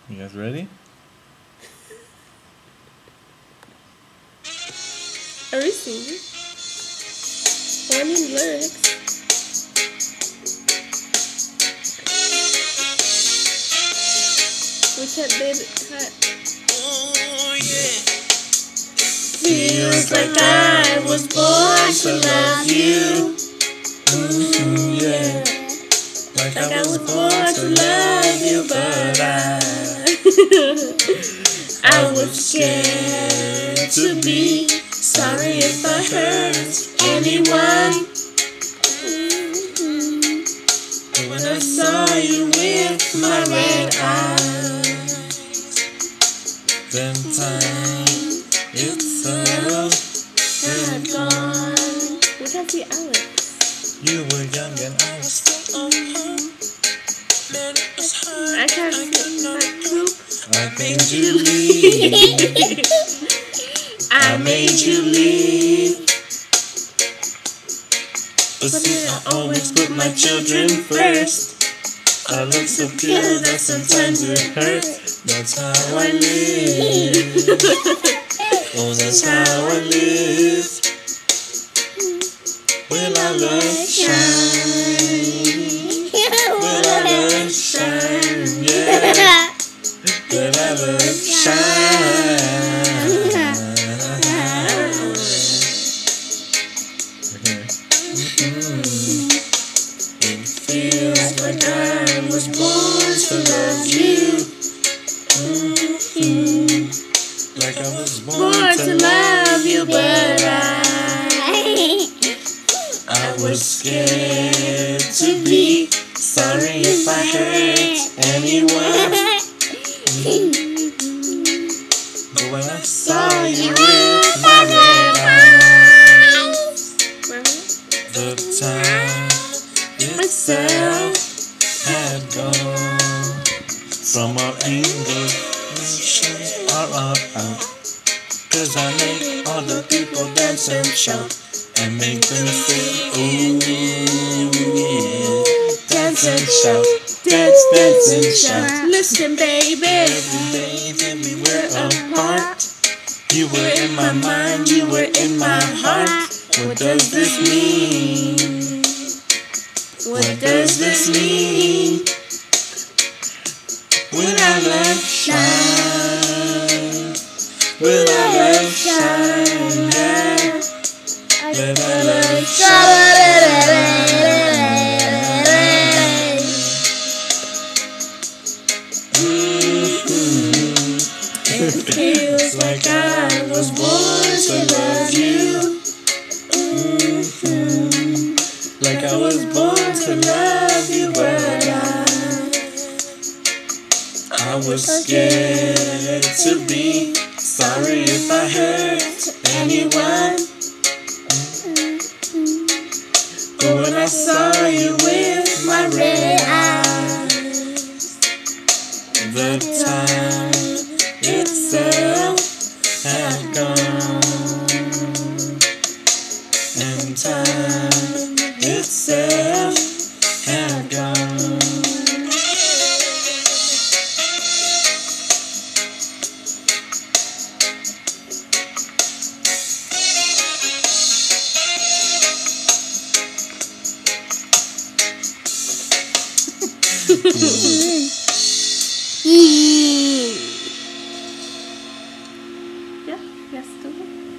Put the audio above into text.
You guys ready? Are we singing? Well, I mean lyrics. We can't cut. Oh yeah. Feels like I was born to love you. Yeah. Like I was born to love you, but I was scared to be sorry if I hurt anyone. But when I saw you with my red eyes, Then time itself had gone. We can't see Alex. You were young and I was Man, it was hard. I can't see that poop. I made you leave. I made you leave. But see, I always put my children first. I look so good that sometimes it hurts. That's how I live. Oh, that's how I live. Will our love shine? Will our love shine? Yeah. Will our love shine? It feels like I was born to love you. Like I was Born to love you, but I was scared to be sorry if I hurt anyone. But when I saw you with my red eyes, the time itself had gone. From our anger, emotions are all out. 'Cause I make all the people dance and shout. And make them feel, ooh, yeah. Dance and shout, dance, dance and shout. listen, baby. Every day that we were apart, you were in my mind, you were in my heart. What does this mean? What does this mean? Will our love shine? Will our love shine? Yeah. Will our love It feels like I was born to love you. Like I was born to love you, but I was scared to be sorry if I hurt anyone. But when I saw you with my red eyes, the time itself had gone. And time itself had gone. Yeah, yes, do it.